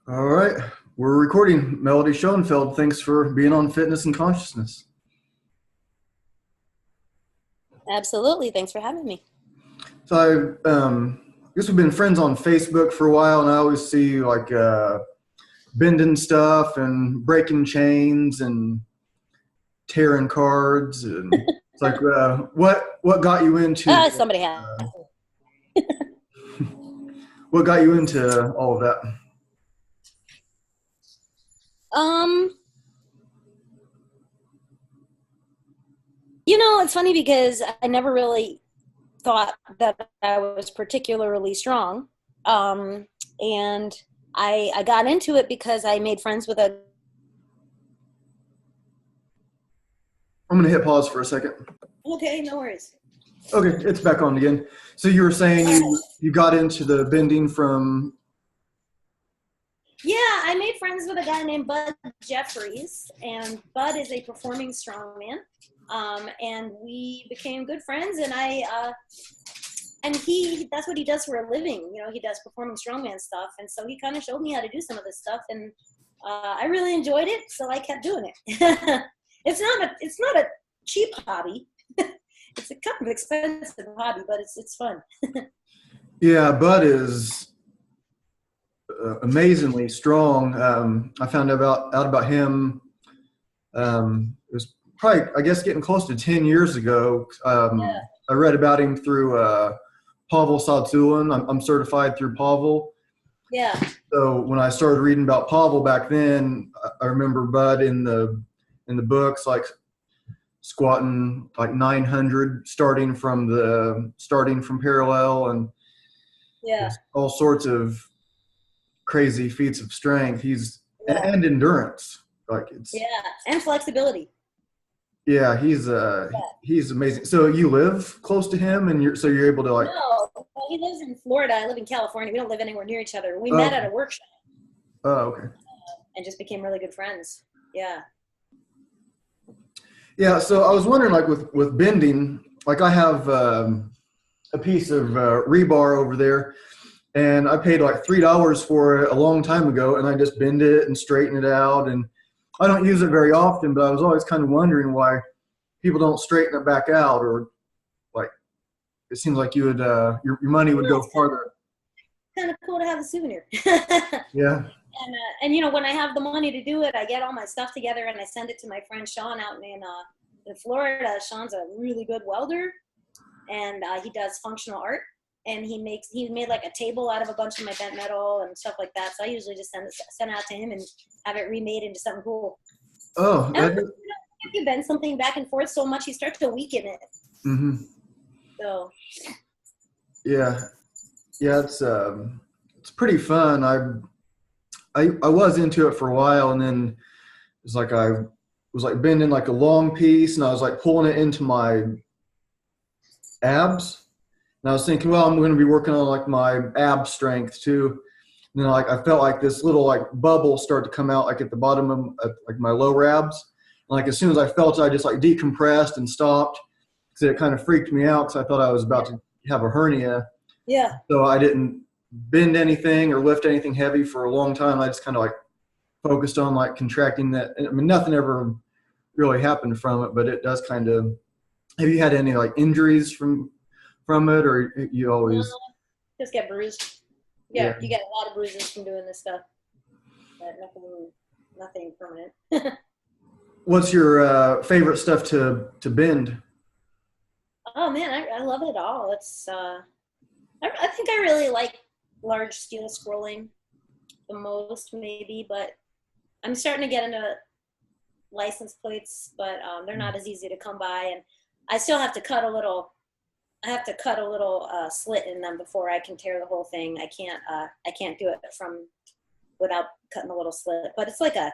All right, we're recording. Melody Schoenfeld, thanks for being on Fitness and Consciousness. Absolutely. Thanks for having me. I guess we've been friends on Facebook for a while, and I always see you like bending stuff and breaking chains and tearing cards. And it's like, what got you into Somebody has. what got you into all of that? Um, it's funny because I never really thought that I was particularly strong. Um, and I got into it because I made friends with a. I'm gonna hit pause for a second. Okay, no worries. Okay, it's back on again. So you were saying you got into the bending from. Yeah, I made friends with a guy named Bud Jeffries, and Bud is a performing strongman. And we became good friends, and that's what he does for a living. He does performing strongman stuff, and so he kind of showed me how to do some of this stuff, and I really enjoyed it, so I kept doing it. It's not a cheap hobby. It's a kind of expensive hobby, but it's fun. Yeah, Bud is amazingly strong. I found out about him. It was probably, I guess, getting close to 10 years ago. Yeah. I read about him through Pavel Sadzulan. I'm certified through Pavel. Yeah. So when I started reading about Pavel back then, I remember Bud in the books, like squatting like 900, starting from parallel, and Yeah. all sorts of crazy feats of strength. Yeah. And endurance. Like Yeah. And flexibility. yeah, Yeah. he's amazing. So you live close to him, and you're able to like. No, well, he lives in Florida. I live in California. We don't live anywhere near each other. We met Oh, at a workshop okay. and just became really good friends. Yeah. Yeah, so I was wondering, like with bending, like I have a piece of rebar over there, and I paid like $3 for it a long time ago, and I just bend it and straighten it out, and I don't use it very often, but I was always kind of wondering why people don't straighten it back out, or like it seems like you would your money would Well, go it's farther. kind of cool to have a souvenir. Yeah. And when I have the money to do it, I get all my stuff together and I send it to my friend Sean out in Florida. Sean's a really good welder, and he does functional art. And he made like a table out of a bunch of my bent metal and stuff like that. So I usually just send it out to him and have it remade into something cool. Oh, And if you bend something back and forth so much, you start to weaken it. mm-hmm. So Yeah, yeah, it's pretty fun. I was into it for a while, and then it's like I was like bending like a long piece, and I was like pulling it into my abs, and I was thinking, well, I'm going to be working on like my ab strength too. And then like I felt like this little like bubble start to come out like at the bottom of like my lower abs. And like as soon as I felt it, I just like decompressed and stopped because it kind of freaked me out because I thought I was about to have a hernia. yeah. So I didn't bend anything or lift anything heavy for a long time. I just kind of like focused on like contracting that. I mean, nothing ever really happened from it, but it does kind of. Have you had any like injuries from it, or you always? Just get bruised. Yeah, Yeah. you get a lot of bruises from doing this stuff, but nothing permanent. What's your favorite stuff to bend? Oh man, I love it all. I think I really like large steel scrolling the most, maybe, but I'm starting to get into license plates, but they're not as easy to come by, and I still have to cut a little. I have to cut a little slit in them before I can tear the whole thing. I can't do it without cutting a little slit. But it's like a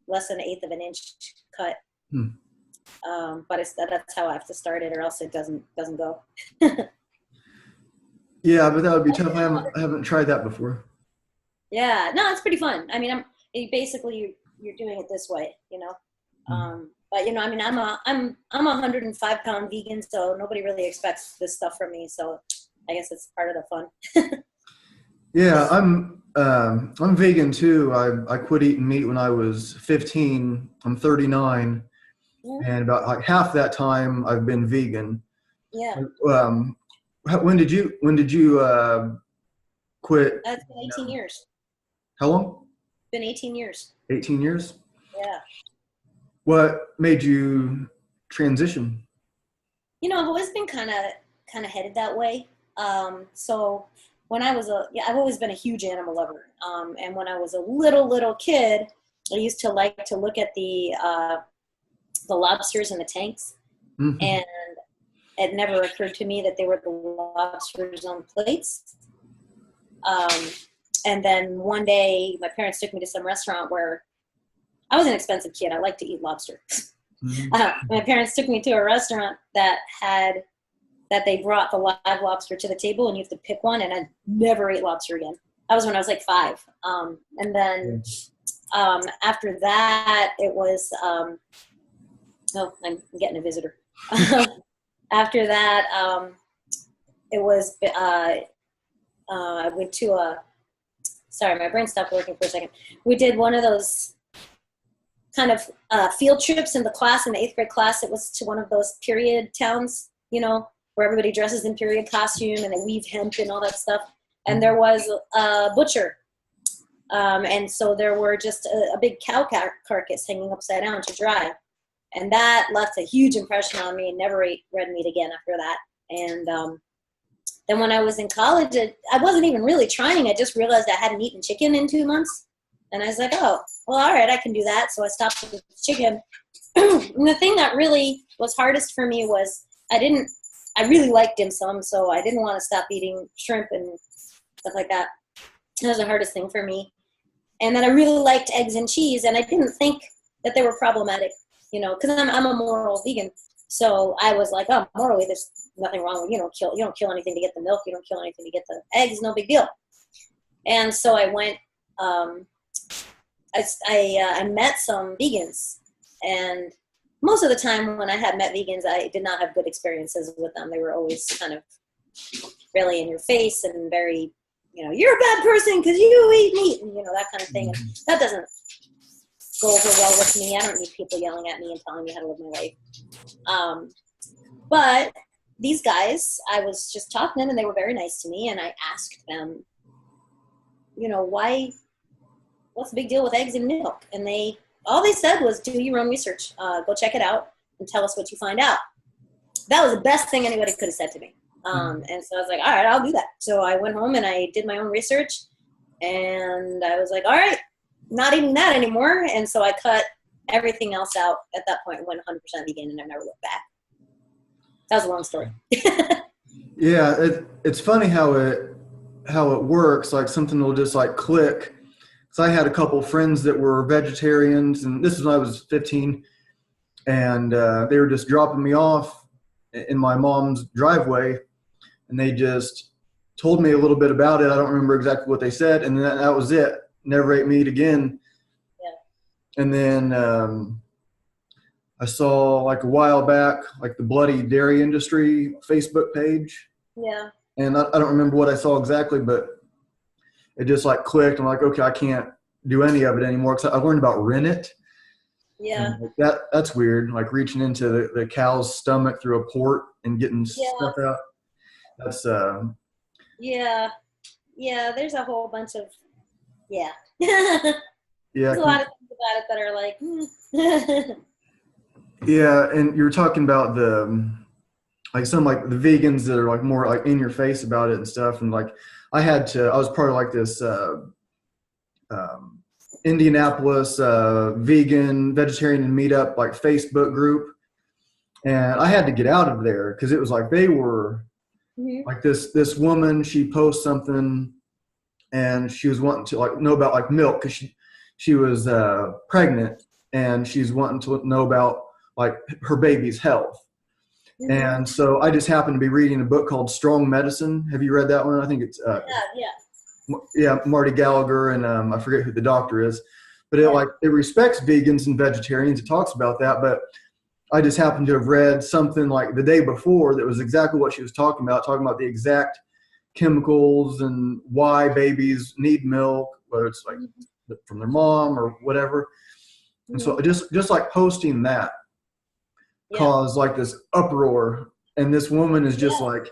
less than an eighth of an inch cut. Hmm. But that's how I have to start it, or else it doesn't go. Yeah, but that would be tough. I haven't tried that before. Yeah, no, it's pretty fun. I mean, basically you're doing it this way. But I mean, I'm a 105-pound vegan, so nobody really expects this stuff from me. So I guess it's part of the fun. Yeah, I'm vegan too. I quit eating meat when I was 15. I'm 39, Yeah. and about like half that time I've been vegan. Yeah. Um, when did you quit? That's been 18 years. How long? Been 18 years. 18 years. Yeah. What made you transition? I've always been kind of headed that way. So when I was I've always been a huge animal lover. And when I was a little kid, I used to like to look at the lobsters in the tanks, Mhm. and it never occurred to me that they were the lobsters on plates. And then one day, my parents took me to some restaurant where I was an expensive kid. I like to eat lobster. Mhm. My parents took me to a restaurant that they brought the live lobster to the table, and you have to pick one, and I never ate lobster again. That was when I was like 5. And then after that, it was, oh, I'm getting a visitor. After that, it was, I went to sorry, my brain stopped working for a second. We did one of those kind of field trips in the class, in the 8th grade class. It was to one of those period towns, where everybody dresses in period costume and they weave hemp and all that stuff. And there was a butcher. And so there were just a big cow carcass hanging upside down to dry. And that left a huge impression on me, and never ate red meat again after that. And then when I was in college, I wasn't even really trying. I just realized I hadn't eaten chicken in 2 months. And I was like, oh, well, all right, I can do that. So I stopped with chicken. And the thing that really was hardest for me was I really liked dim sum, so I didn't want to stop eating shrimp and stuff like that. That was the hardest thing for me. And then I really liked eggs and cheese, and I didn't think that they were problematic, because I'm a moral vegan. So I was like, oh, morally, there's nothing wrong with, you don't kill anything to get the milk, you don't kill anything to get the eggs, no big deal. And so I went, I met some vegans, and most of the time when I had met vegans, I did not have good experiences with them. They were always kind of really in your face and very, you're a bad person because you eat meat, and that kind of thing. And that doesn't go over well with me. I don't need people yelling at me and telling me how to live my life. But these guys, I was just talking to them, and they were very nice to me, and I asked them, what's the big deal with eggs and milk? And all they said was, do your own research. Go check it out and tell us what you find out. That was the best thing anybody could have said to me. And so I was like, all right, I'll do that. So I went home and I did my own research, and I was like, all right, not eating that anymore. And so I cut everything else out at that point and went 100% vegan, and I never looked back. That was a long story. Yeah, it's funny how it works. Like something will just like click. So I had a couple friends that were vegetarians, and this is when I was 15, and they were just dropping me off in my mom's driveway, and they just told me a little bit about it. I don't remember exactly what they said, and that was it. Never ate meat again. Yeah. And then I saw like a while back, like the Bloody Dairy Industry Facebook page. Yeah. And I don't remember what I saw exactly, but it just like clicked. I'm like, okay, I can't do any of it anymore, because I learned about rennet. Yeah. Like that's weird. Like reaching into the cow's stomach through a port and getting stuff out. That's Yeah. There's a whole bunch of yeah. There's a lot of things about it that are like. Yeah, and you're talking about the some like the vegans that are like more like in your face about it and stuff, and like I was part of like this Indianapolis vegetarian and meetup like Facebook group, and I had to get out of there because it was like they were like this woman, she posts something, and she was wanting to like know about like milk because she was pregnant, and she's wanting to know about like her baby's health. And so I just happened to be reading a book called Strong Medicine. Have you read that one? I think it's Marty Gallagher, and I forget who the doctor is, but it respects vegans and vegetarians. It talks about that, but I just happened to have read something like the day before that was exactly what she was talking about the exact chemicals and why babies need milk, whether it's like from their mom or whatever. And so just like posting that caused like this uproar, and this woman is just like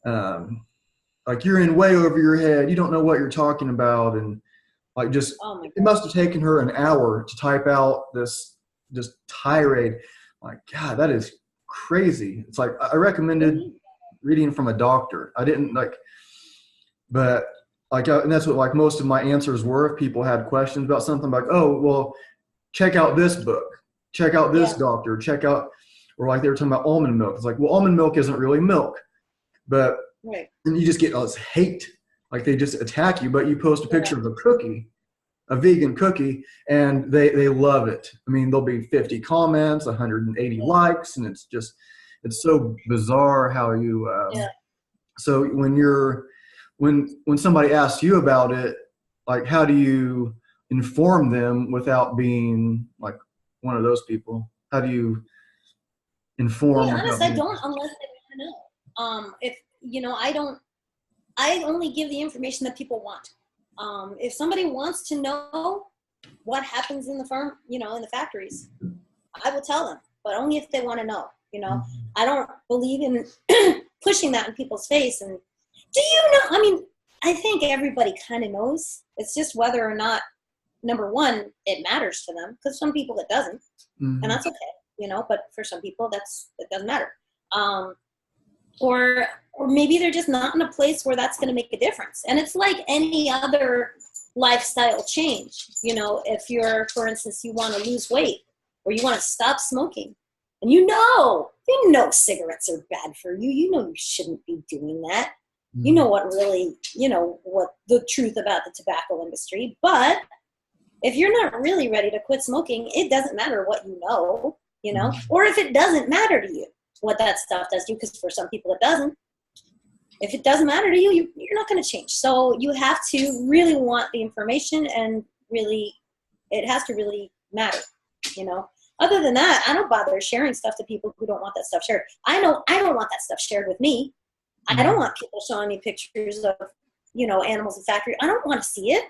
you're in way over your head. You don't know what you're talking about. And like just, it must have taken her an hour to type out this just tirade. Like, God, that is crazy. It's like, I recommended reading from a doctor. I didn't like, but like, and that's what like most of my answers were. If people had questions about something, like, oh, well, check out this book, check out this doctor, check out, or like they were talking about almond milk. It's like, well, almond milk isn't really milk, but and you just get all this hate. Like they just attack you, but you post a picture of a cookie, a vegan cookie, and they love it. I mean, there'll be 50 comments, 180 likes, and it's so bizarre how you, so when somebody asks you about it, like, how do you inform them without being like one of those people? How do you inform? To be honest, I don't, unless they want to know. If, I only give the information that people want. If somebody wants to know what happens in the farm, in the factories, I will tell them, but only if they want to know. I don't believe in pushing that in people's face. And do you know? I mean, I think everybody kind of knows. It's just whether or not, number one, it matters to them. Because some people it doesn't, and that's okay. But for some people, it doesn't matter. Or maybe they're just not in a place where that's going to make a difference. And it's like any other lifestyle change. If you're, for instance, you want to lose weight or you want to stop smoking, and you know cigarettes are bad for you. You shouldn't be doing that. You know what really, what the truth about the tobacco industry. But if you're not really ready to quit smoking, it doesn't matter what or if it doesn't matter to you what that stuff does to you, because for some people it doesn't. If it doesn't matter to you, you're not going to change. So you have to really want the information, and really, it has to really matter, Other than that, I don't bother sharing stuff to people who don't want that stuff shared. I know I don't want that stuff shared with me. I don't want people showing me pictures of, animals in factory. I don't want to see it.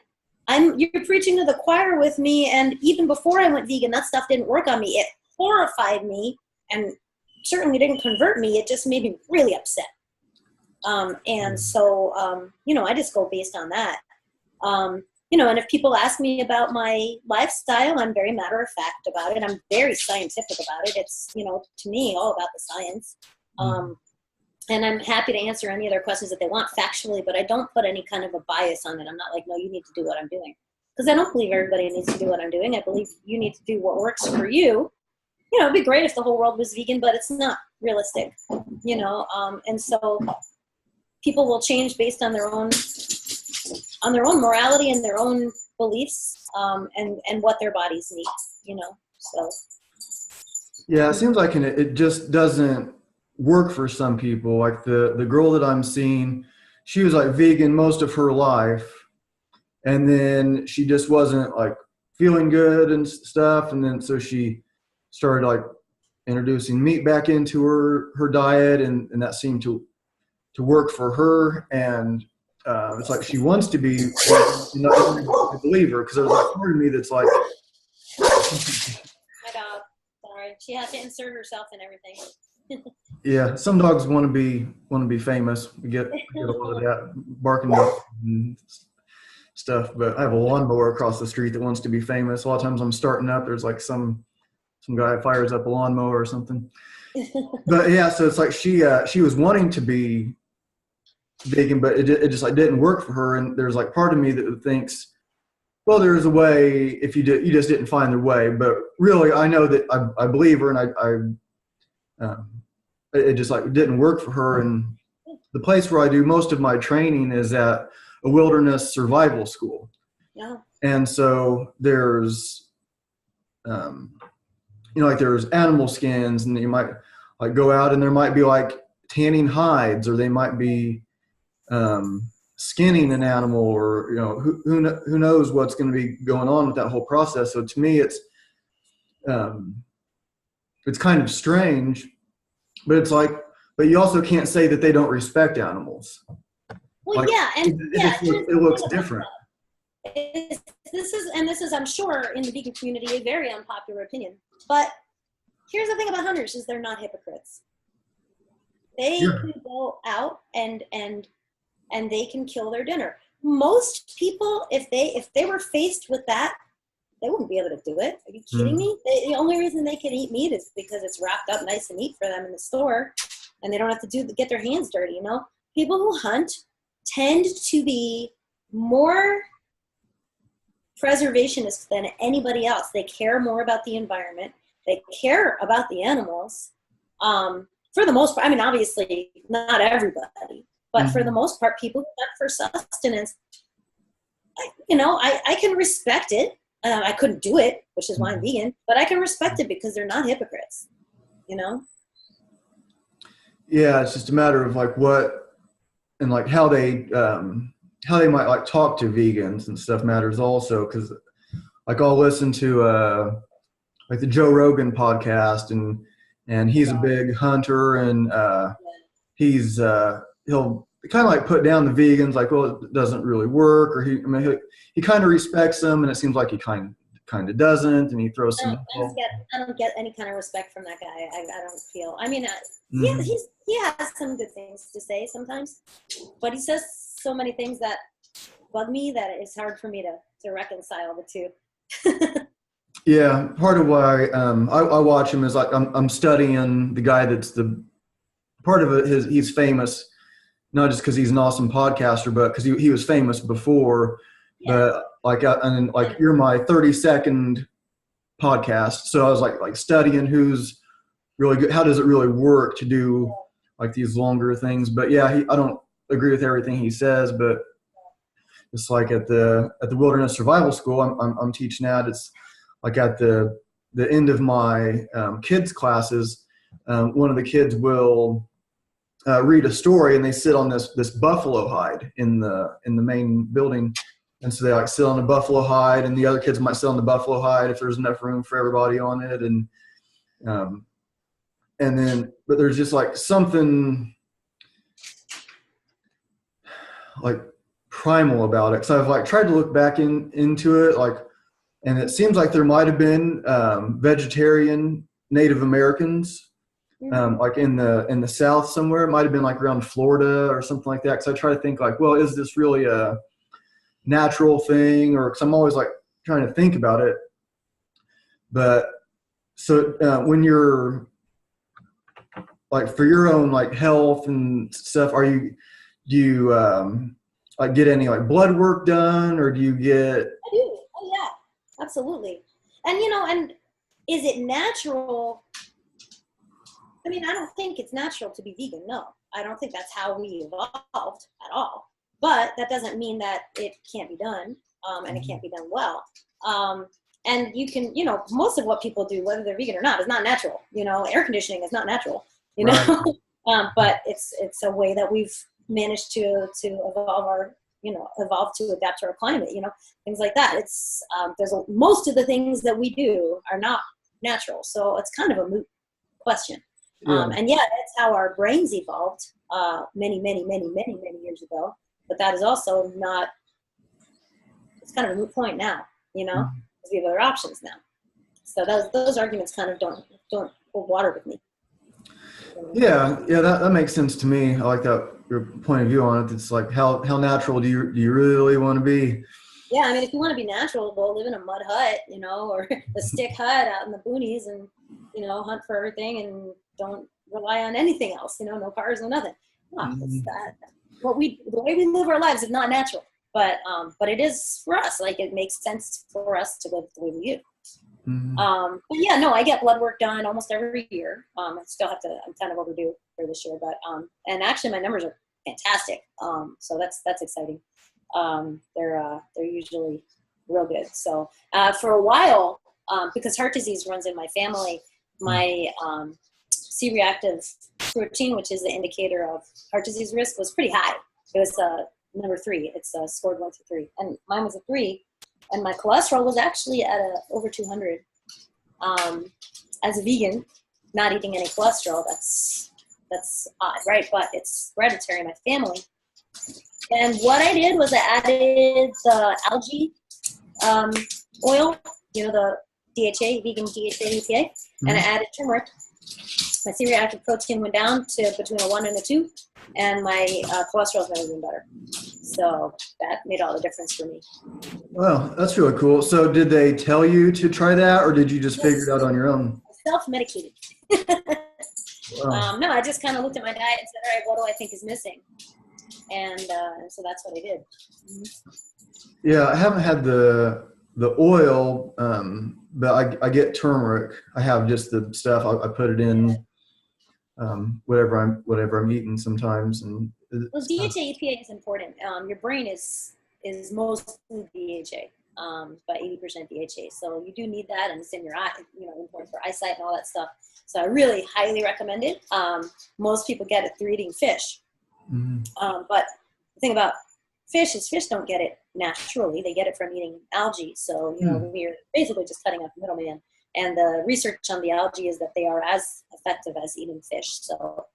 You're preaching to the choir with me, and even before I went vegan, that stuff didn't work on me. It horrified me, and certainly didn't convert me. It just made me really upset. And so, I just go based on that. And if people ask me about my lifestyle, I'm very matter of fact about it. I'm very scientific about it. It's, to me, all about the science. And I'm happy to answer any other questions that they want factually, but I don't put any kind of a bias on it. I'm not like, no, you need to do what I'm doing. Because I don't believe everybody needs to do what I'm doing. I believe you need to do what works for you. It'd be great if the whole world was vegan, but it's not realistic, and so people will change based on their own morality and their own beliefs, and what their bodies need, so. Yeah, it seems like it just doesn't work for some people. Like the girl that I'm seeing, she was like vegan most of her life, and then she just wasn't like feeling good and stuff, and then so she started like introducing meat back into her diet, and that seemed to work for her. And it's like she wants to be a believer, because there's like part of me that's like, my dog, sorry, she has to insert herself in everything. Yeah, some dogs want to be famous. We get a lot of that barking and stuff. But I have a lawnmower across the street that wants to be famous. A lot of times I'm starting up, there's like some guy fires up a lawnmower or something. But yeah, so it's like she was wanting to be vegan, but it just like didn't work for her. And there's like part of me that thinks, well, there's a way if you just didn't find the way. But really, I know that I believe her, and it just like didn't work for her. And the place where I do most of my training is at a wilderness survival school. Yeah. And so there's like there's animal skins, and you might like go out and there might be like tanning hides, or they might be skinning an animal, or who knows what's going to be going on with that whole process. So to me, it's kind of strange, but it's like, but you also can't say that they don't respect animals. Well, Like yeah, and yeah, it looks different. This is, I'm sure, in the vegan community, a very unpopular opinion. But here's the thing about hunters: is they're not hypocrites. They Yeah. can go out and they can kill their dinner. Most people, if they were faced with that, they wouldn't be able to do it. Are you kidding me? The only reason they can eat meat is because it's wrapped up nice and neat for them in the store, and they don't have to get their hands dirty. You know, people who hunt tend to be more preservationist than anybody else. They care more about the environment. They care about the animals. For the most part, I mean, obviously not everybody, but for the most part, people who hunt for sustenance, I can respect it. I couldn't do it, which is why I'm vegan, but I can respect it because they're not hypocrites, you know? Yeah, it's just a matter of like what and like how they might like talk to vegans and stuff matters also, because like I'll listen to like the Joe Rogan podcast, and he's a big hunter, and he'll kind of like put down the vegans, like, well, it doesn't really work, or he kind of respects them, and it seems like he kind of doesn't, and he throws some. I don't get any kind of respect from that guy. I don't feel. I mean, yeah, he has some good things to say sometimes, but he says so many things that bug me that it's hard for me to reconcile the two. Yeah, part of why I watch him is like I'm studying the guy that's the part of it. He's famous, not just because he's an awesome podcaster, but because he was famous before. Yeah. But like you're my 30-second podcast, so I was like studying who's really good. How does it really work to do like these longer things? But yeah, I don't agree with everything he says, but it's like at the Wilderness Survival School I'm teaching at. It's like at the end of my kids classes, one of the kids will read a story, and they sit on this buffalo hide in the main building, and so they like sit on the buffalo hide, and the other kids might sit on the buffalo hide if there's enough room for everybody on it, but there's just like something like primal about it. So I've like tried to look back into it, like. And it seems like there might have been vegetarian Native Americans, like in the South somewhere. It might have been like around Florida or something like that. Because I try to think like, well, is this really a natural thing? Or because I'm always like trying to think about it. But so when you're like for your own like health and stuff, do you like get any like blood work done, or do you get? I do. Oh yeah. Absolutely. And, and is it natural? I mean, I don't think it's natural to be vegan. No, I don't think that's how we evolved at all. But that doesn't mean that it can't be done, and it can't be done well. And you can, most of what people do, whether they're vegan or not, is not natural. Air conditioning is not natural, Right. But it's a way that we've managed to evolve to adapt to our climate, things like that. It's most of the things that we do are not natural, so it's kind of a moot question. Yeah. And yeah, that's how our brains evolved many years ago. But that is also not. It's kind of a moot point now, because we have other options now. So those arguments kind of don't hold water with me. Yeah, that makes sense to me. I like that your point of view on it. It's like how natural do you really want to be? Yeah, I mean, if you want to be natural, go live in a mud hut, or a stick hut out in the boonies, and hunt for everything, and don't rely on anything else. No cars, no nothing. No, it's that. The way we live our lives is not natural, but it is for us. Like it makes sense for us to live the way we do. But yeah, no, I get blood work done almost every year. I still have to. I'm kind of overdue for this year, but and actually my numbers are fantastic. So that's exciting. They're usually real good. So for a while, because heart disease runs in my family, my C-reactive protein, which is the indicator of heart disease risk, was pretty high. It was number 3. It's scored 1 through 3, and mine was a 3. And my cholesterol was actually at over 200. As a vegan, not eating any cholesterol, that's odd, right? But it's hereditary in my family. And what I did was I added the algae oil, the DHA, vegan DHA EPA, and I added turmeric. My C-reactive protein went down to between a 1 and a 2, and my cholesterol's never been better. So that made all the difference for me. Wow, that's really cool. So did they tell you to try that, or did you just figure it out on your own? Self-medicated. Wow. No, I just kind of looked at my diet and said, all right, what do I think is missing? And so that's what I did. Yeah, I haven't had the oil, but I get turmeric. I have just the stuff. I put it in whatever I'm eating sometimes. And well, DHA EPA is important. Your brain is mostly DHA, about 80% DHA. So you do need that, and it's in your eye, important for eyesight and all that stuff. So I really highly recommend it. Most people get it through eating fish. But the thing about fish is fish don't get it naturally. They get it from eating algae. So, we're basically just cutting out the middleman. And the research on the algae is that they are as effective as eating fish. So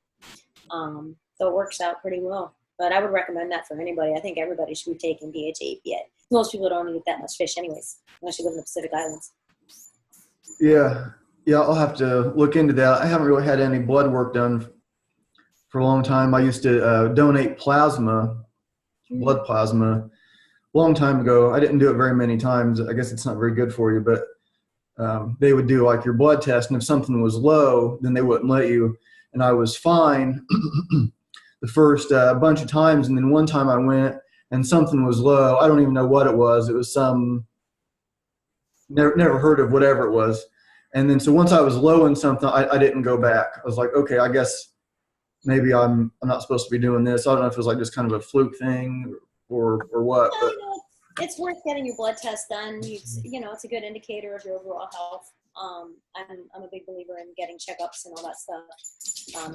it works out pretty well. But I would recommend that for anybody. I think everybody should be taking DHA EPA. Most people don't eat that much fish anyways, unless you live in the Pacific Islands. Yeah, I'll have to look into that. I haven't really had any blood work done for a long time. I used to donate blood plasma, a long time ago. I didn't do it very many times. I guess it's not very good for you, but they would do like your blood test, and if something was low, then they wouldn't let you. And I was fine the first bunch of times, and then one time I went and something was low. I don't even know what it was. It was never heard of whatever it was. And then so once I was low in something, I didn't go back. I was like, okay, I guess maybe I'm not supposed to be doing this. I don't know if it was like just kind of a fluke thing or what. But it's worth getting your blood test done. It's a good indicator of your overall health. I'm a big believer in getting checkups and all that stuff.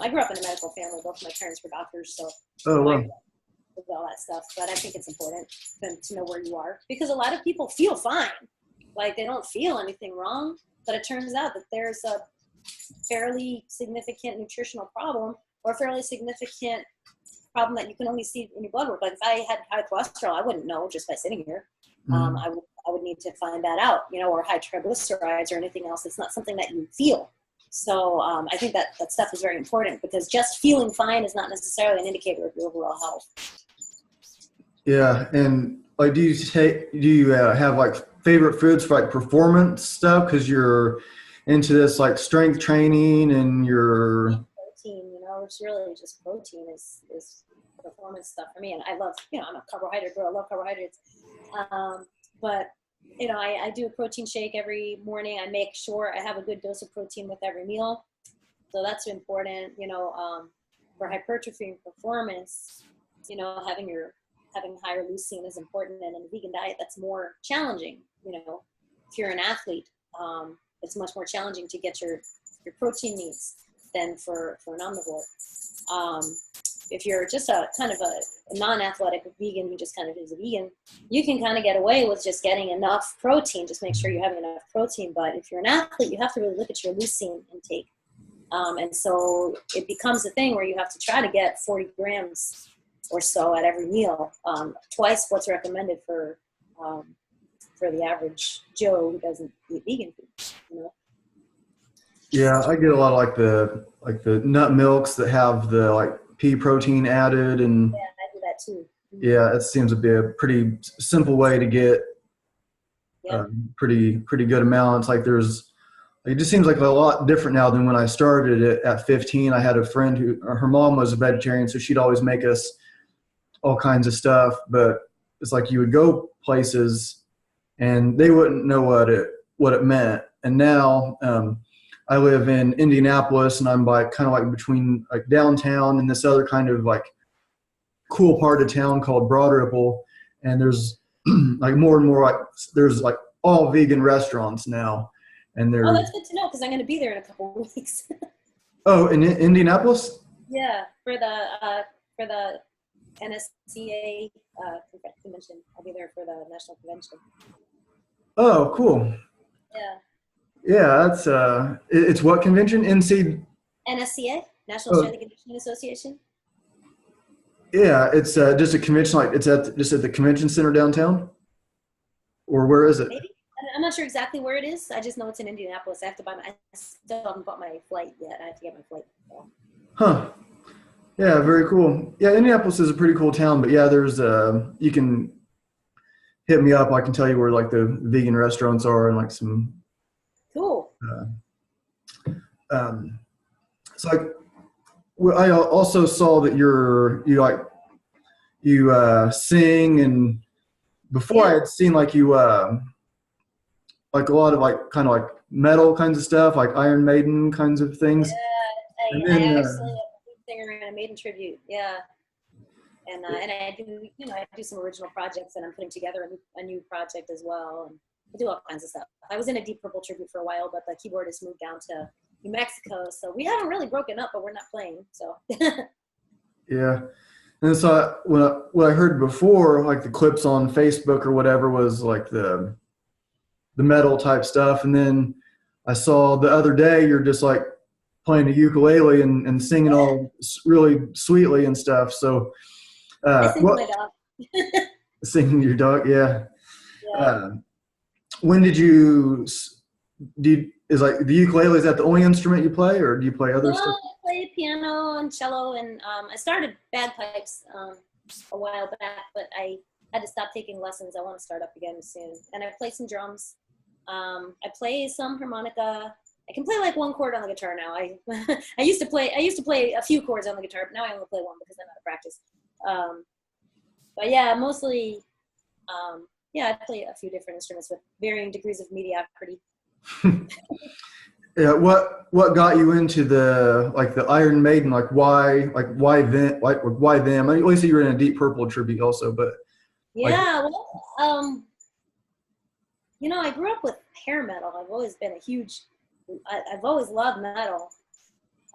I grew up in a medical family. Both of my parents were doctors, so wow. with all that stuff. But I think it's important to know where you are, because a lot of people feel fine, like they don't feel anything wrong, but it turns out that there's a fairly significant nutritional problem, or a fairly significant problem that you can only see in your blood work. Like if I had high cholesterol, I wouldn't know just by sitting here. I would need to find that out, or high triglycerides or anything else. It's not something that you feel. So I think that stuff is very important, because just feeling fine is not necessarily an indicator of your overall health. Yeah, and like, do you have like favorite foods for like performance stuff, because you're into this like strength training and your protein? It's really just protein is performance stuff for me. And I love, I'm a carbohydrate girl. I love carbohydrates. But I do a protein shake every morning. I make sure I have a good dose of protein with every meal. So that's important. For hypertrophy and performance, having higher leucine is important. And in a vegan diet, that's more challenging. If you're an athlete, it's much more challenging to get your protein needs than for an omnivore. If you're just a kind of a non-athletic vegan who just kind of is a vegan, you can kind of get away with just getting enough protein. Just make sure you're having enough protein. But if you're an athlete, you have to really look at your leucine intake. And so it becomes a thing where you have to try to get 40 grams or so at every meal, twice what's recommended for the average Joe who doesn't eat vegan food. Yeah, I get a lot of like the nut milks that have the like pea protein added, and yeah, I do that too. Yeah, it seems to be a pretty simple way to get pretty good amounts. Like it just seems like a lot different now than when I started it at 15. I had a friend her mom was a vegetarian, so she'd always make us all kinds of stuff. But it's like you would go places and they wouldn't know what it meant. And now I live in Indianapolis, and I'm kind of like between like downtown and this other kind of like cool part of town called Broad Ripple, and there's like more and more like there's like all vegan restaurants now, and they're. Oh, that's good to know, because I'm going to be there in a couple of weeks. Oh, in Indianapolis? Yeah, for the NSCA convention. I'll be there for the national convention. Oh, cool. Yeah. Yeah, that's it's what convention? NSCA, National Strength and Conditioning Association. Yeah, it's just a convention. Like it's just at the convention center downtown, or where is it? Maybe. I'm not sure exactly where it is. I just know it's in Indianapolis. I have to buy my. I still haven't bought my flight yet. I have to get my flight. So. Huh. Yeah, very cool. Yeah, Indianapolis is a pretty cool town, but yeah, there's you can hit me up. I can tell you where like the vegan restaurants are and like some. Cool. Uh, um, so I also saw that you sing, and before I Yeah. had seen like you like a lot of like kind of like metal kinds of stuff, like Iron Maiden kinds of things, and Yeah. I then actually am a lead singer in a Maiden tribute. Yeah. And I do, I do some original projects, and I'm putting together a new project as well. And I do all kinds of stuff. I was in a Deep Purple tribute for a while, but the keyboardist moved down to New Mexico, so we haven't really broken up, but we're not playing. So yeah. And so what I heard before, like the clips on Facebook or whatever, was like the metal type stuff, and then I saw the other day you're just like playing a ukulele and singing all really sweetly and stuff. So I sing to what my dog. singing to your dog? Yeah. Yeah. Uh, when did you is like the ukulele, is that the only instrument you play, or do you play other No, stuff? I play piano and cello, and I started bagpipes a while back, but I had to stop taking lessons. I want to start up again soon. And I play some drums. I play some harmonica. I can play like one chord on the guitar now. I used to play a few chords on the guitar, but now I only play one because I'm out of practice. But yeah, mostly, yeah, I play a few different instruments with varying degrees of mediocrity. Yeah, what got you into the Iron Maiden? Why then? Why them? I mean, at least you were in a Deep Purple tribute also, but like Yeah, well, I grew up with hair metal. I've always been a huge, I've always loved metal.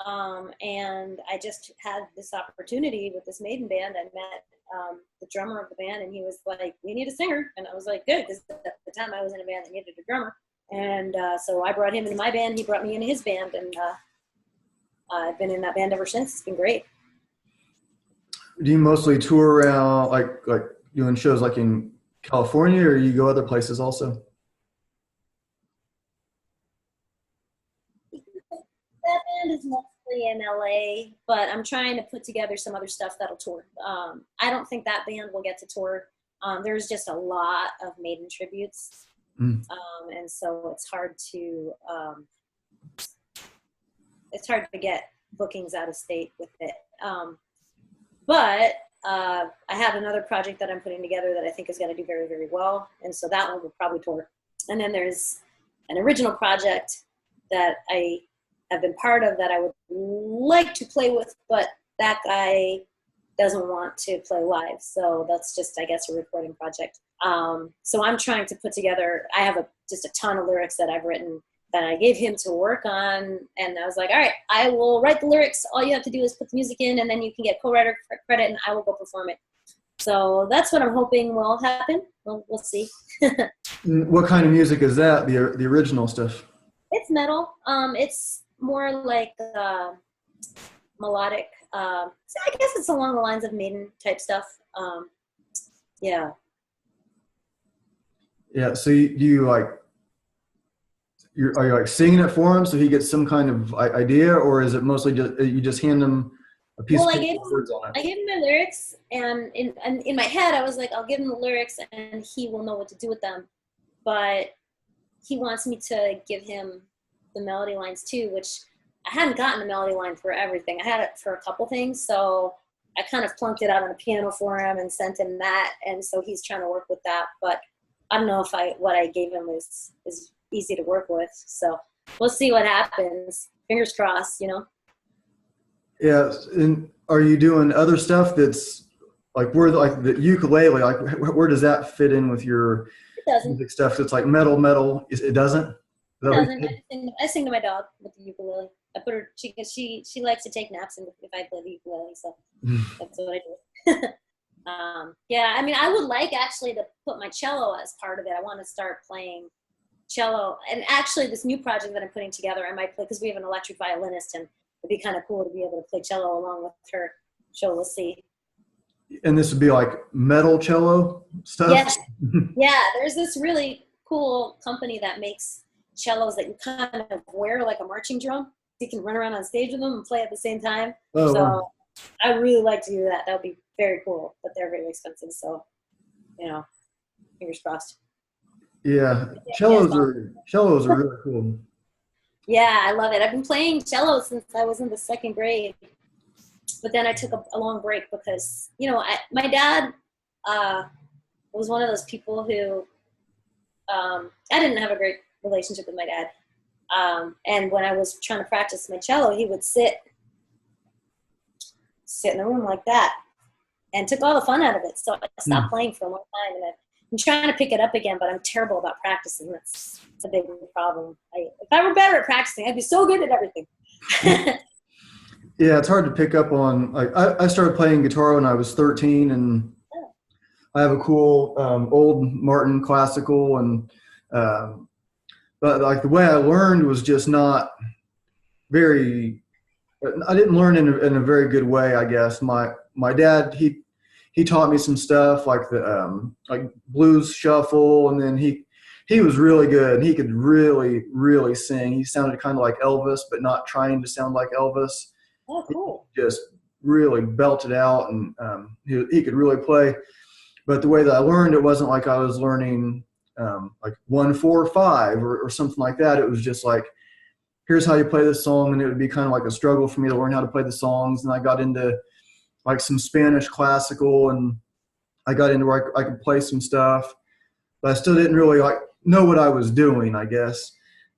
And I just had this opportunity with this Maiden band. I met the drummer of the band, and he was like, "We need a singer." And I was like, "Good," because at the time I was in a band that needed a drummer. And so I brought him into my band. He brought me into his band, and I've been in that band ever since. It's been great. do you mostly tour around like doing shows like in California, or you go other places also? That band is mostly in LA, but I'm trying to put together some other stuff that'll tour. I don't think that band will get to tour. There's just a lot of Maiden tributes, Mm. and so it's hard to get bookings out of state with it. But I have another project that I'm putting together that I think is going to do very, very well, and so that one will probably tour. And then there's an original project that I have been part of that I would like to play with, but that guy doesn't want to play live. So that's just, I guess, a recording project. So I'm trying to put together, I have just a ton of lyrics that I've written that I gave him to work on. And I was like, all right, I will write the lyrics. All you have to do is put the music in, and then you can get co-writer credit, and I will go perform it. So that's what I'm hoping will happen. We'll see. What kind of music is that? The original stuff? It's metal. It's more like melodic. So I guess it's along the lines of Maiden type stuff. Yeah. Yeah. So you like are you like singing it for him so he gets some kind of idea, or is it mostly just you just hand him a piece Well, of paper with words on it? I gave him my lyrics, and in my head, I was like, I'll give him the lyrics, and he will know what to do with them. But he wants me to give him the melody lines too, which I hadn't gotten a melody line for everything. I had it for a couple things, so I kind of plunked it out on the piano for him and sent him that, and so he's trying to work with that. But I don't know if what I gave him is easy to work with. So we'll see what happens. Fingers crossed, Yeah. And are you doing other stuff that's like like the ukulele? Like where does that fit in with your It doesn't. music stuff? So it's like metal. It doesn't. Is It that what you doesn't. said? I sing to my dog with the ukulele. I put her. She likes to take naps if I play the ukulele, so that's what I do. Yeah, I mean, I would like actually to put my cello as part of it. I want to start playing cello, and actually, this new project that I'm putting together, I might play because we have an electric violinist, and it'd be kind of cool to be able to play cello along with her. So we'll see. And this would be like metal cello stuff? Yes. Yeah, there's this really cool company that makes cellos that you kind of wear like a marching drum. You can run around on stage with them and play at the same time. Oh, wow. So I really like to do that. That would be very cool, but they're very expensive. So, fingers crossed. Yeah, Yeah, cellos are really cool. yeah, I love it. I've been playing cello since I was in the second grade, but then I took a long break because, my dad was one of those people who, I didn't have a great relationship with my dad. And when I was trying to practice my cello, he would sit in the room like that and took all the fun out of it. So I stopped playing for a long time, and I'm trying to pick it up again, but I'm terrible about practicing. That's a big problem. If I were better at practicing, I'd be so good at everything. Yeah, it's hard to pick up on. Like I started playing guitar when I was 13, and I have a cool old Martin classical, and but like the way I learned was just not very. I didn't learn in a very good way, I guess. My dad he taught me some stuff like the like blues shuffle, and then he was really good. He could really sing. He sounded kind of like Elvis, but not trying to sound like Elvis. Oh, cool. He just really belted out, and he could really play. But the way that I learned, it wasn't like I was learning like 1-4-5 or something like that. It was just like, here's how you play this song, and it would be kind of like a struggle for me to learn how to play the songs. And I got into like some Spanish classical, and I got into where I could play some stuff, but I still didn't really like know what I was doing, I guess.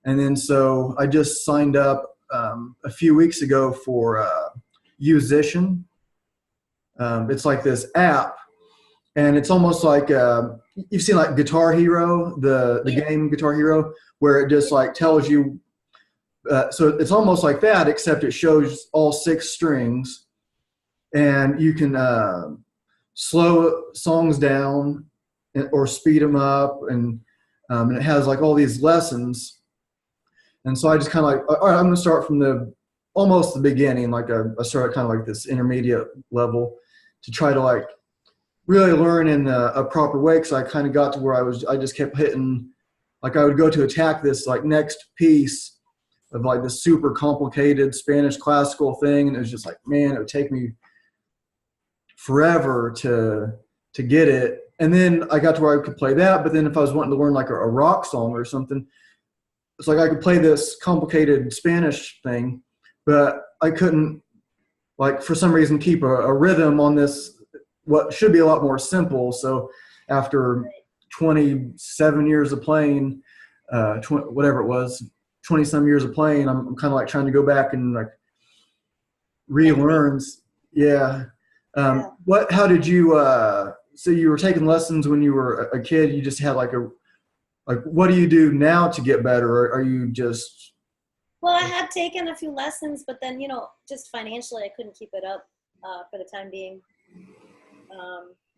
And then so I just signed up a few weeks ago for Musician. It's like this app, and it's almost like you've seen like Guitar Hero, the game Guitar Hero, where it just like tells you. So it's almost like that, except it shows all 6 strings, and you can slow songs down or speed them up, and it has like all these lessons. And so I just kind of like, all right, I'm going to start from almost the beginning. Like I started kind of like this intermediate level to try to like really learn in a proper way. Cause I kind of got to where I just kept hitting, like I would go to attack this like next piece of like this super complicated Spanish classical thing. And it was just like, man, it would take me forever to get it. And then I got to where I could play that. But then if I was wanting to learn like a rock song or something, it's like I could play this complicated Spanish thing, but I couldn't, like, for some reason, keep a rhythm on this, what should be a lot more simple. So after 27 years of playing, whatever it was, 20 some years of playing, I'm kind of like trying to go back and like relearn. Yeah. How did you, so you were taking lessons when you were a kid, you just had like what do you do now to get better? Or are you just? Well, I had taken a few lessons, but then, just financially, I couldn't keep it up for the time being.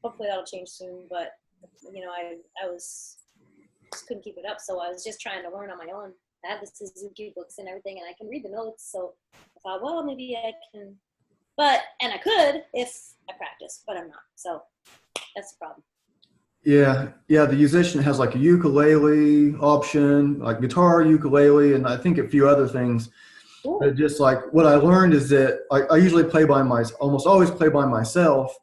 Hopefully that'll change soon, but, I just couldn't keep it up. So I was just trying to learn on my own. I have the Suzuki books and everything, and I can read the notes. So I thought, well, maybe I can, and I could if I practice, but I'm not. So that's the problem. Yeah. The musician has like a ukulele option, like guitar, ukulele, and I think a few other things. But just like what I learned is that I usually almost always play by myself.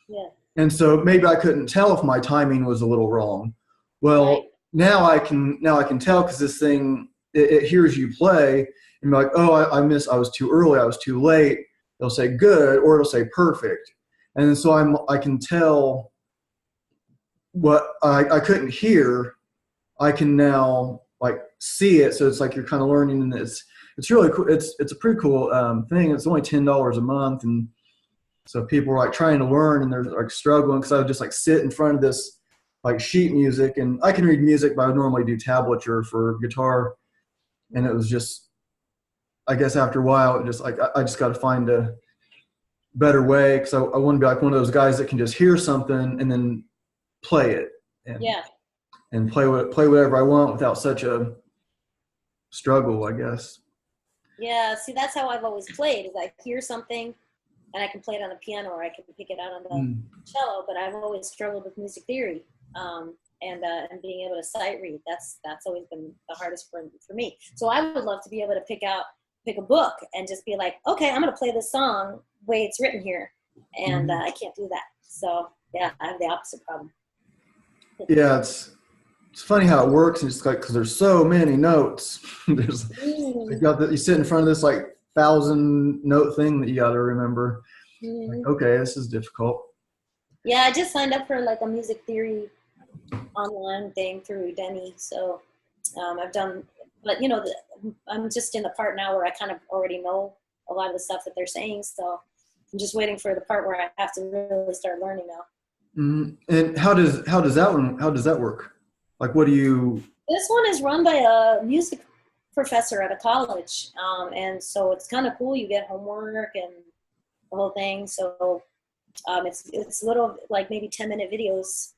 Yeah. And so maybe I couldn't tell if my timing was a little wrong. Well, right. now I can tell because this thing, it hears you play and be like, oh, I was too early, I was too late. It'll say good, or it'll say perfect. And so I can tell what I couldn't hear, I can now like see it. So it's like you're kind of learning, and it's really cool. It's a pretty cool thing. It's only $10 a month, and so people are like trying to learn and they're like struggling because I would just like sit in front of this like sheet music, and I can read music, but I would normally do tablature for guitar, and it was just, I guess after a while, it just like I just got to find a better way because I want to be like one of those guys that can just hear something and then play it and play whatever I want without such a struggle, I guess. Yeah, see, that's how I've always played, is I hear something and I can play it on the piano or I can pick it out on the Mm. cello. But I've always struggled with music theory, and being able to sight read. That's always been the hardest for me. So I would love to be able to pick a book and just be like, okay, I'm going to play this song the way it's written here, and Mhm. I can't do that. So yeah, I have the opposite problem. Yeah, it's funny how it works. It's like because there's so many notes. There's Mm-hmm. you sit in front of this like 1,000 note thing that you got to remember. Like, okay, this is difficult. Yeah, I just signed up for like a music theory online thing through Udemy. So I've done, but I'm just in the part now where I kind of already know a lot of the stuff that they're saying. So I'm just waiting for the part where I have to really start learning now. And how does that work? Like, what do you? This one is run by a music professor at a college, and so it's kind of cool. You get homework and the whole thing. So it's little like maybe 10-minute videos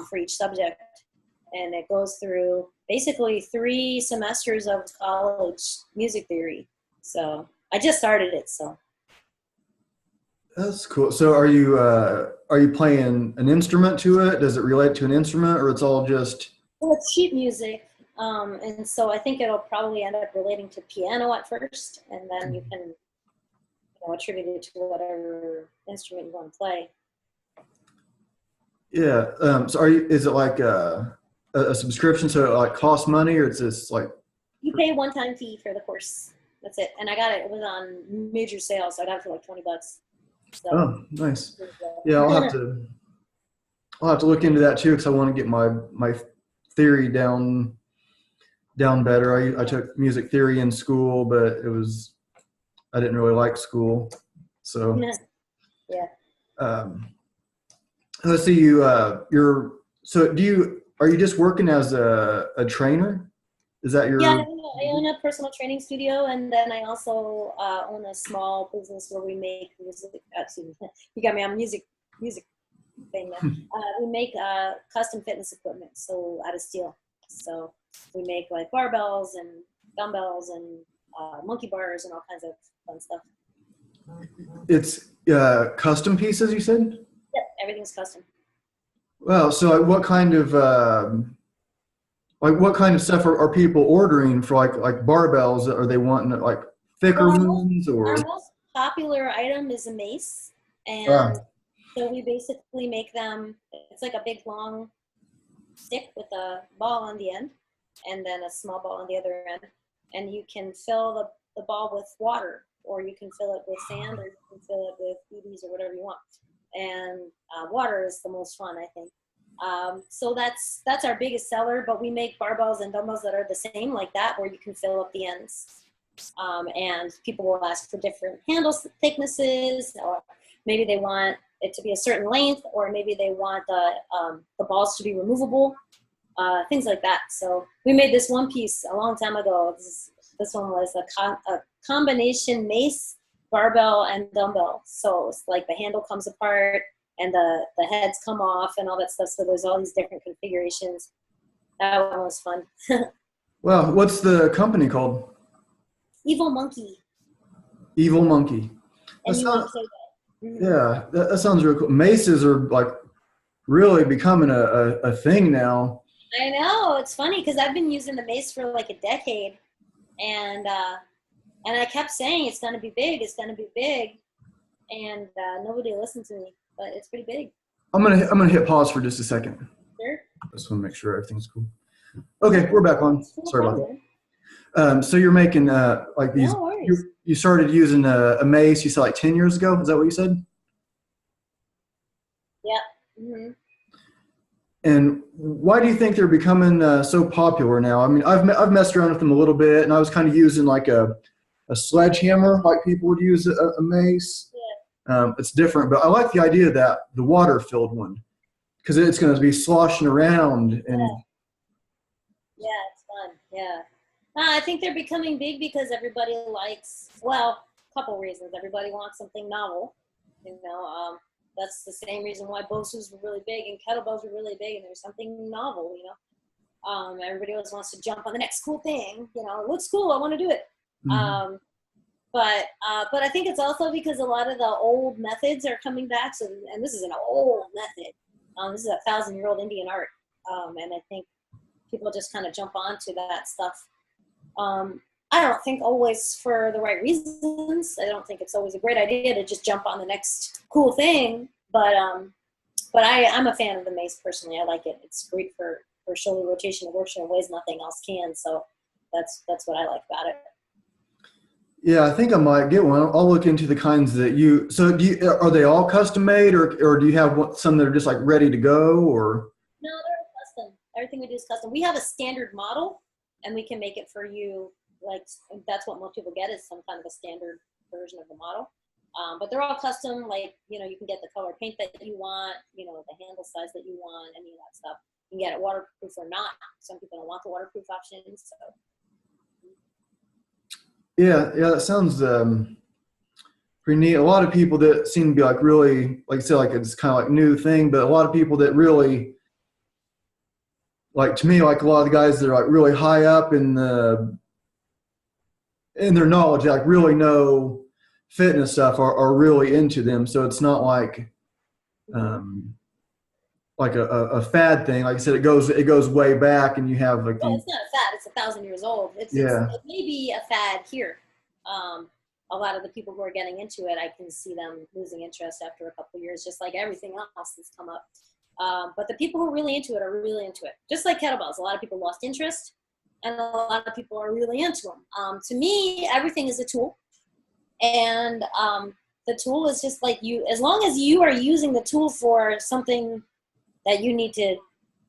for each subject, and it goes through basically 3 semesters of college music theory. So I just started it. So That's cool. So are you playing an instrument to it? Does it relate to an instrument, or it's all just? well, it's sheet music, and so I think it'll probably end up relating to piano at first, and then you can attribute it to whatever instrument you want to play. Yeah. So is it like a subscription, so it like costs money, or it's just like? You pay a one-time fee for the course. That's it. And I got it. It was on major sale, so I got it for like $20. So Oh, nice. Yeah, I'll have to look into that too because I want to get my theory down better. I took music theory in school, but I didn't really like school. So yeah. Let's see. Are you just working as a trainer? Is that Yeah, your? I own a personal training studio, and then I also own a small business where we make music. Excuse me, you got me on music thing now. We make custom fitness equipment, so out of steel. So we make like barbells and dumbbells and monkey bars and all kinds of fun stuff. It's custom pieces, you said? Yeah, everything's custom. Well, so what kind of stuff are people ordering for like barbells? Are they wanting like thicker Well, ones or? our most popular item is a mace, Uh, and so we basically make them. It's like a big long stick with a ball on the end, and then a small ball on the other end, and you can fill the ball with water, or you can fill it with sand, or you can fill it with BBs or whatever you want. And water is the most fun, I think. So that's our biggest seller, but we make barbells and dumbbells that are the same like that, where you can fill up the ends. And people will ask for different handle thicknesses, or maybe they want it to be a certain length, or maybe they want the balls to be removable, things like that. So we made this one piece a long time ago. This one was a combination mace, barbell, and dumbbell. So it's like the handle comes apart and the heads come off and all that stuff. So there's all these different configurations. That one was fun. well, what's the company called? Evil Monkey. Evil Monkey. And you want to say that? Mm-hmm. Yeah, that sounds really cool. Maces are like really becoming a thing now. I know, it's funny because I've been using the mace for like a decade, and I kept saying it's gonna be big, and nobody listened to me, but it's pretty big. I'm gonna hit pause for just a second. Sure. I just want to make sure everything's cool. Okay, we're back on. No Sorry about problem. that. So you're making like these. No worries. You started using a mace. You said like 10 years ago. Is that what you said? Yeah. Mm-hmm. And why do you think they're becoming so popular now? I mean, I've messed around with them a little bit, and I was kind of using like a sledgehammer, like people would use a mace. Yeah. It's different, but I like the idea that the water-filled one, because it's going to be sloshing around and. Yeah, it's fun. Yeah. I think they're becoming big because everybody likes, well, a couple reasons. Everybody wants something novel. That's the same reason why BOSUs were really big and kettlebells were really big, and there's something novel, Everybody always wants to jump on the next cool thing. It looks cool. I want to do it. Mm-hmm. but I think it's also because a lot of the old methods are coming back. So, and this is an old method. This is 1,000-year-old Indian art, and I think people just kind of jump onto that stuff. I don't think always for the right reasons. I don't think it's always a great idea to just jump on the next cool thing. But I'm a fan of the mace personally. I like it. It's great for shoulder rotation. It works in ways nothing else can. So that's what I like about it. Yeah, I think I might get one. I'll look into the kinds that you. So, are they all custom made, or do you have some that are just like ready to go, or? No, they're all custom. Everything we do is custom. We have a standard model, and we can make it for you. Like that's what most people get is some kind of a standard version of the model. But they're all custom. Like you can get the color paint that you want. The handle size that you want. Any of that stuff. You can get it waterproof or not. Some people don't want the waterproof option, so. Yeah, that sounds pretty neat. A lot of people that seem to be like really, like I said, like it's kind of like new thing, but a lot of people that really, like to me, like a lot of the guys that are like really high up in their knowledge, that like really know fitness stuff are really into them. So it's not like a fad thing. Like I said, it goes way back, and you have like it's not a fad. It's 1,000 years old. It may be a fad here. A lot of the people who are getting into it, I can see them losing interest after a couple of years, just like everything else that's come up. But the people who are really into it are really into it. Just like kettlebells, a lot of people lost interest, and a lot of people are really into them. To me, everything is a tool, and the tool is just like you. As long as you are using the tool for something that you need to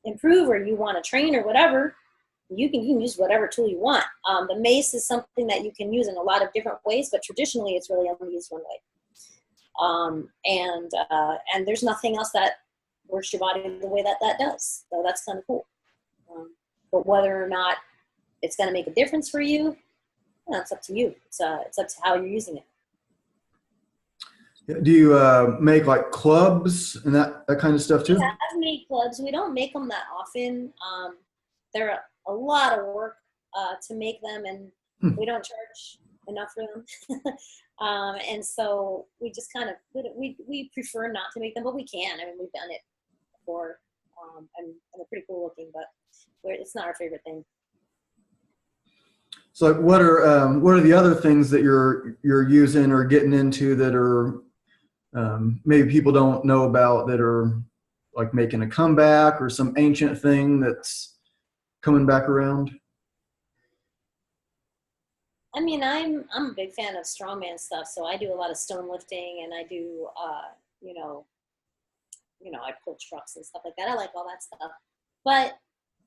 improve or you want to train or whatever, you can use whatever tool you want. The mace is something that you can use in a lot of different ways, but traditionally it's really only used one way. And there's nothing else that works your body the way that does. So that's kind of cool. But whether or not it's going to make a difference for you, it's up to you. It's up to how you're using it. Do you make like clubs and that kind of stuff too? Yeah, I've made clubs. We don't make them that often. They're a lot of work to make them, and we don't charge enough for them. And so we just kind of we prefer not to make them, but we can. I mean, we've done it before, and they're pretty cool looking, but it's not our favorite thing. So, like, what are the other things that you're using or getting into that are maybe people don't know about, that are like making a comeback, or some ancient thing that's coming back around? I mean, I'm a big fan of strongman stuff, so I do a lot of stone lifting, and I do I pull trucks and stuff like that. I like all that stuff, but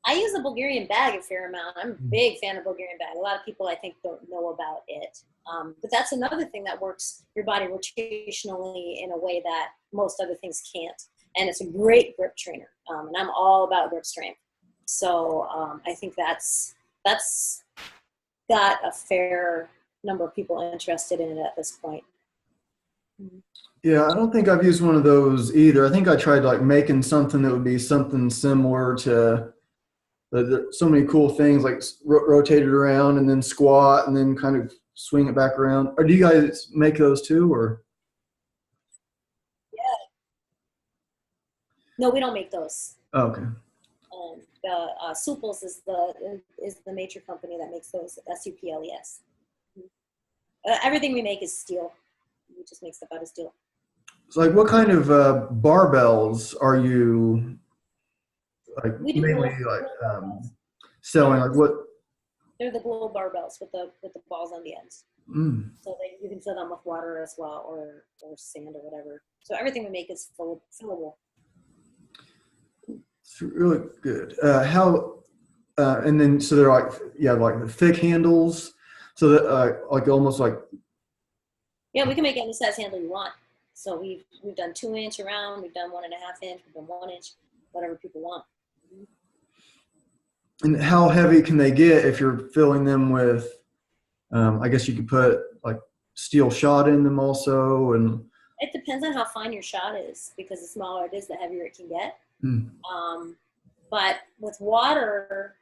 I use a Bulgarian bag a fair amount. I'm a big fan of Bulgarian bag. A lot of people, I think, don't know about it. But that's another thing that works your body rotationally in a way that most other things can't. And it's a great grip trainer. And I'm all about grip strength. So I think that's got a fair number of people interested in it at this point. Yeah, I don't think I've used one of those either. I think I tried like making something that would be something similar to so many cool things, like rotate it around and then squat and then kind of swing it back around. Or do you guys make those too, or? Yeah. No, we don't make those. Oh, okay. The Suples is the major company that makes those. SUPLES. Everything we make is steel. We just make stuff out of steel. So, like, what kind of barbells are you like mainly like selling? Like what? They're the glow barbells with the balls on the ends. So you can fill them with water as well, or sand or whatever. So everything we make is fillable. It's really good. And then so they're like like the thick handles, so that like almost like. Yeah, we can make any size handle you want. So we've done 2-inch around, we've done 1.5 inch, we've done 1 inch, whatever people want. And how heavy can they get if you're filling them with? I guess you could put like steel shot in them also, and. It depends on how fine your shot is, because the smaller it is, the heavier it can get. But with water,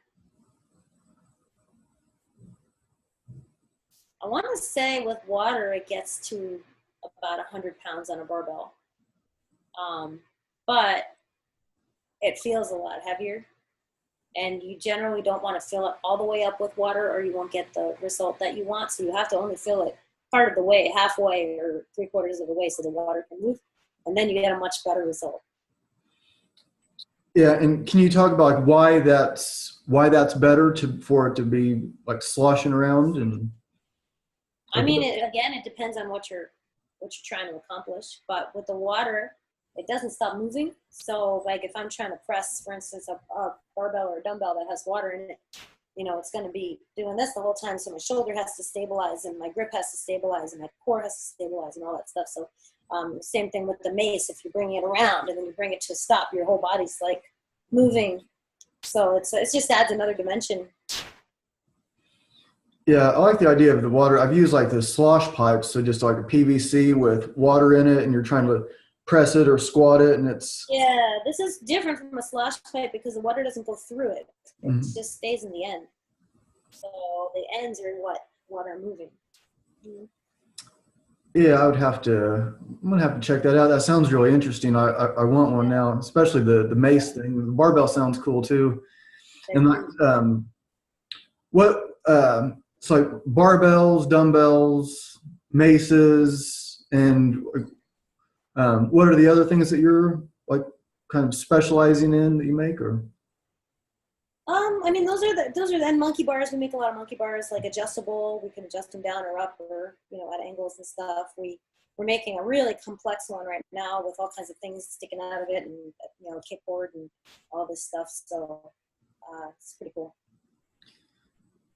I want to say with water, it gets to about 100 pounds on a barbell. But it feels a lot heavier. And you generally don't want to fill it all the way up with water or you won't get the result that you want. So you have to only fill it part of the way, halfway or 3/4 of the way so the water can move. And then you get a much better result. Yeah, and can you talk about like why that's better for it to be like sloshing around and? I mean, it depends on what you're trying to accomplish. But with the water, it doesn't stop moving. So like if I'm trying to press, for instance, a barbell or a dumbbell that has water in it, it's going to be doing this the whole time. So my shoulder has to stabilize and my grip has to stabilize and my core has to stabilize and all that stuff. So same thing with the mace. If you bring it around and then you bring it to a stop, your whole body's like moving. So it just adds another dimension. Yeah, I like the idea of the water. I've used like the slosh pipes, so just like a PVC with water in it and you're trying to press it or squat it, and it's. Yeah, this is different from a slosh pipe because the water doesn't go through it. It just stays in the end. So the ends are what are moving. Mm-hmm. Yeah, I'm gonna have to check that out. That sounds really interesting. I want one now, especially the mace thing. The barbell sounds cool too. And like, so like barbells, dumbbells, maces, and what are the other things that you're like kind of specializing in that you make, or? I mean, those are the monkey bars. We make a lot of monkey bars, like adjustable. We can adjust them down or up, or at angles and stuff. We're making a really complex one right now with all kinds of things sticking out of it, and kickboard and all this stuff. So it's pretty cool.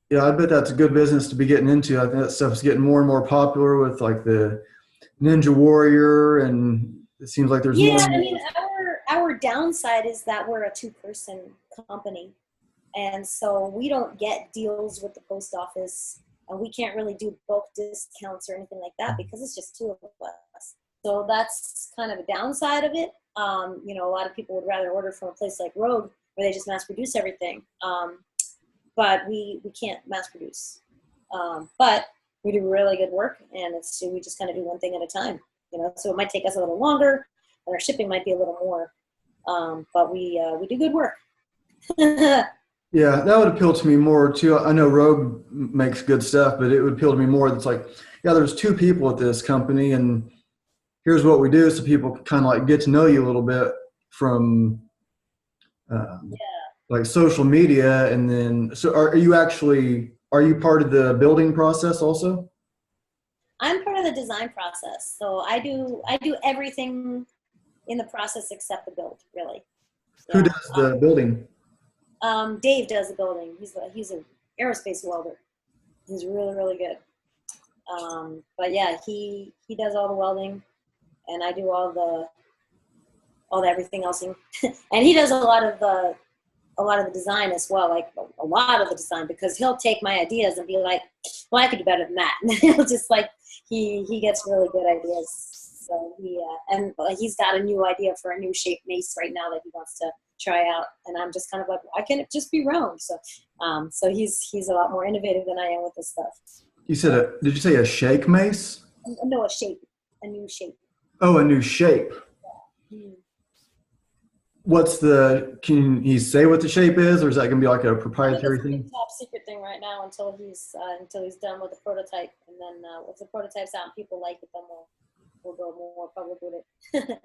Yeah, I bet that's a good business to be getting into. I think that stuff's getting more and more popular with like the Ninja Warrior, and it seems like there's more. Yeah, I mean, our downside is that we're a 2-person company. And so we don't get deals with the post office, and we can't really do bulk discounts or anything like that because it's just 2 of us. So that's kind of a downside of it. A lot of people would rather order from a place like Rogue where they just mass produce everything. But we can't mass produce. But we do really good work, and we just kind of do one thing at a time. So it might take us a little longer, and our shipping might be a little more. But we do good work. Yeah, that would appeal to me more too. I know Rogue makes good stuff, but it would appeal to me more. That's like, yeah, there's 2 people at this company, and here's what we do, so people can kind of like get to know you a little bit from like social media. And then, so are you part of the building process also? I'm part of the design process, so I do everything in the process except the build, really. Yeah. Who does the building? Dave does the building. He's an aerospace welder. He's really, really good. But yeah, he does all the welding, and I do all the everything else. And he does a lot of the design as well, like a lot of the design, because he'll take my ideas and be like, well, I could do better than that. And he'll just like, he gets really good ideas. So he's got a new idea for a new shape mace right now that he wants to try out, and I'm just kind of like, why can't it just be round? So so he's a lot more innovative than I am with this stuff. You said did you say a shake mace? No, a new shape. Oh, a new shape. Yeah. Can he say what the shape is, or is that going to be like a proprietary thing? Top secret thing right now until he's done with the prototype, and then if the prototype's out and people like it, then we'll go more public with it.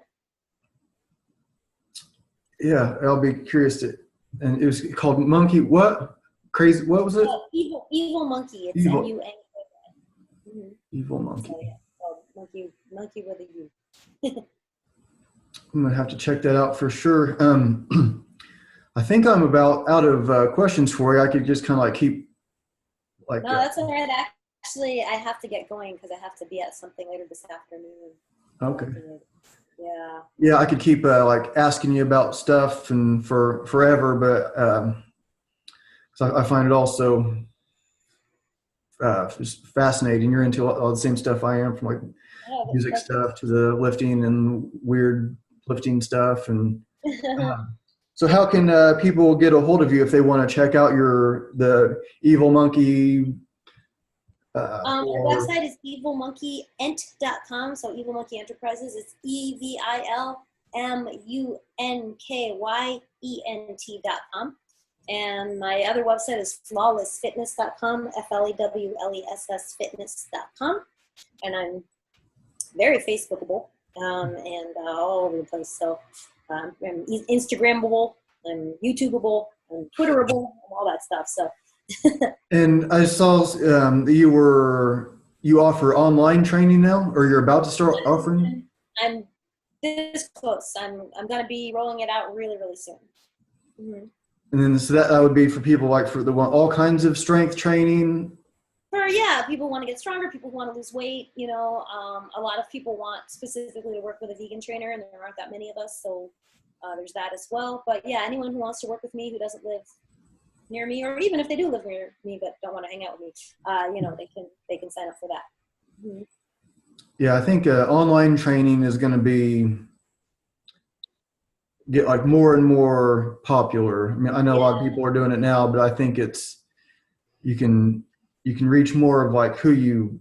Yeah, I'll be curious and it was called Monkey. What was it? Evil Monkey. It's Evil. MUNKY. Evil Monkey. So, yeah, monkey with a U. I'm gonna have to check that out for sure. I think I'm about out of questions for you. I could just kind of like keep. No, that's all right. Actually, I have to get going because I have to be at something later this afternoon. Okay. Yeah. Yeah, I could keep like asking you about stuff and for forever, but so I find it also just fascinating. You're into all the same stuff I am, from like music stuff to the lifting and weird lifting stuff. And so, how can people get a hold of you if they want to check out the Evil Monkey Our or website is evilmonkeyent.com. So Evil Monkey Enterprises. It's EvilMunkyEnt.com. And my other website is flawlessfitness.com, FLEWLESS fitness.com. And I'm very Facebookable and all over the place. So I'm Instagrammable, I'm YouTubeable, I'm Twitterable, all that stuff. So. And I saw that you offer online training now, or you're about to start offering. I'm this close. I'm going to be rolling it out really, really soon. Mm-hmm. And then so that would be for people like for the one all kinds of strength training. People want to get stronger. People want to lose weight. You know, a lot of people want specifically to work with a vegan trainer, and there aren't that many of us, so there's that as well. But yeah, anyone who wants to work with me who doesn't live near me, or even if they do live near me but don't want to hang out with me, you know, they can sign up for that. Mm-hmm. Yeah, I think online training is going to get like more and more popular. I mean, I know a lot of people are doing it now, but I think you can reach more of like who you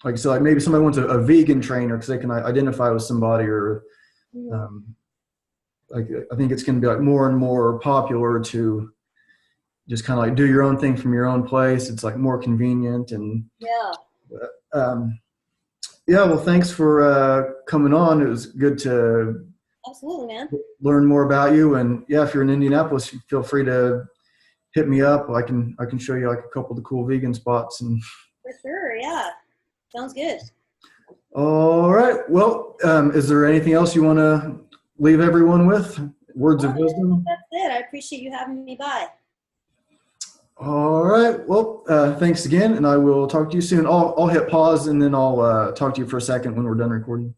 like. So like maybe somebody wants a vegan trainer because they can identify with somebody, or like I think it's going to be like more and more popular to just kind of like do your own thing from your own place. It's like more convenient and well, thanks for coming on. It was good to absolutely, man, learn more about you. And yeah, if you're in Indianapolis, feel free to hit me up. I can show you like a couple of the cool vegan spots. And for sure, yeah, sounds good. All right. Well, is there anything else you want to leave everyone with? Words of wisdom? That's it. I appreciate you having me by. All right. Well, thanks again, and I will talk to you soon. I'll hit pause, and then I'll talk to you for a second when we're done recording.